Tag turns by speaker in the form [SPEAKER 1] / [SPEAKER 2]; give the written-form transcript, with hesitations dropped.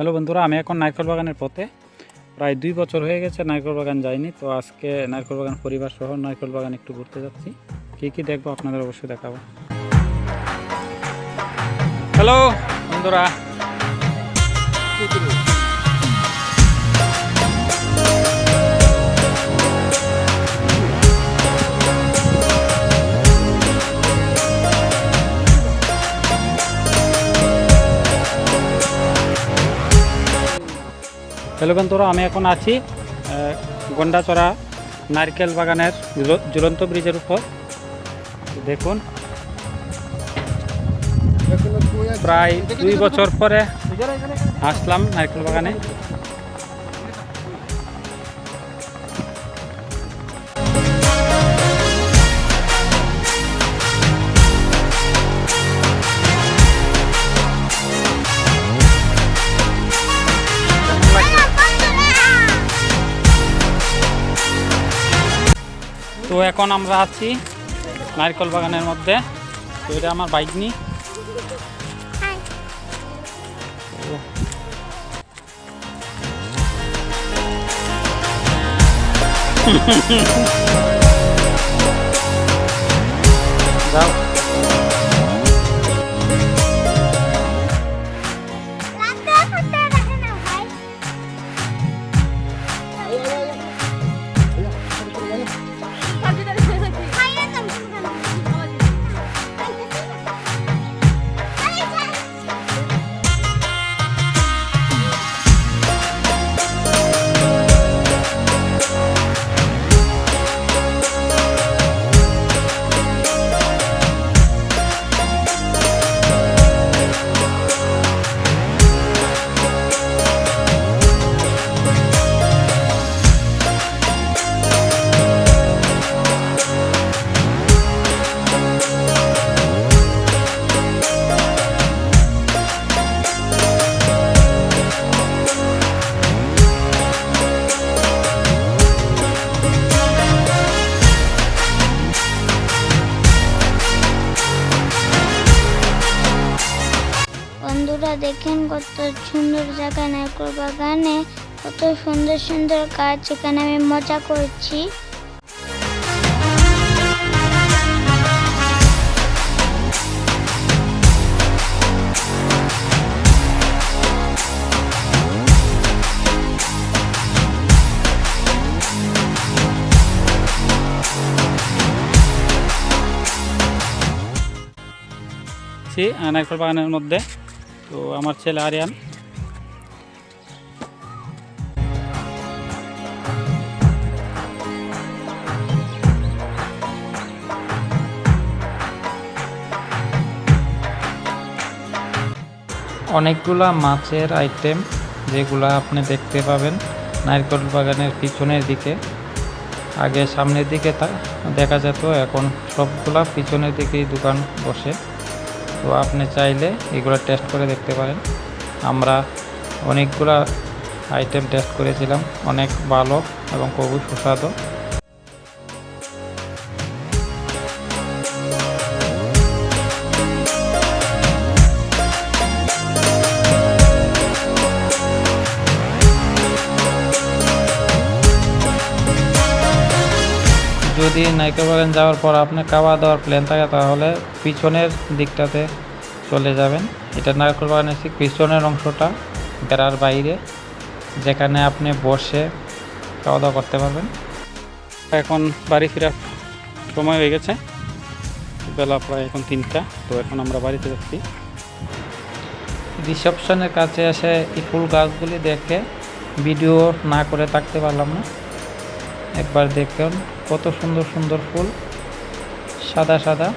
[SPEAKER 1] Hello বন্ধুরা, আমি এখন নারকেল বাগানের পথে। প্রায় 2 বছর হয়ে গেছে নারকেল বাগান যাইনি। তো আজকে নারকেল বাগান পরিবার সহ নারকেল বাগান একটু ঘুরতে যাচ্ছি। কী দেখবো আপনাদের অবশ্যই দেখাবো। হ্যালো বন্ধুরা, আমি এখন আছি গন্ডাচড়া নারকেল বাগানের ঝুলন্ত ব্রিজের উপর। দেখুন, প্রায় 2 বছর পরে আসলাম নারকেল বাগানে। তো এখন আমরা আছি নারকেল বাগানের মধ্যে। তো এটা আমার বাইক নি। যাও
[SPEAKER 2] বন্ধুরা, দেখেন কত সুন্দর জায়গা নারকেল বাগানে, কত সুন্দর সুন্দর গাছ। এখানে আমি মজা করছি।
[SPEAKER 1] নারকেল বাগানের মধ্যে। তো আমার ছেলে আরিয়ান।
[SPEAKER 3] অনেকগুলা মাছের আইটেম যেগুলো আপনি দেখতে পাবেন নারকেল বাগানের পিছনের দিকে। আগে সামনের দিকে দেখা যেত, এখন সবগুলা পিছনের দিকেই দোকান বসে। তো আপনি চাইলে এগুলো টেস্ট করে দেখতে পারেন। আমরা অনেকগুলা আইটেম টেস্ট করেছিলাম, অনেক ভালো এবং খুবই সুস্বাদু। যদি নারকেল বাগান যাওয়ার পর আপনার খাওয়া দাওয়ার প্ল্যান থাকে তাহলে পিছনের দিকটাতে চলে যাবেন। এটা নারকেল বাগানের ঠিক পিছনের অংশটা, বেড়ার বাইরে, যেখানে আপনি বসে খাওয়া দাওয়া করতে পারবেন।
[SPEAKER 1] এখন বাড়ি ফেরার সময় হয়ে গেছে, বেলা প্রায় এখন 3টা। তো এখন আমরা বাড়িতে যাচ্ছি।
[SPEAKER 3] রিসেপশনের কাছে এসে এই ফুল গাছগুলি দেখে ভিডিও না করে থাকতে পারলাম না। একবার দেখুন কত সুন্দর সুন্দর ফুল, সাদা সাদা।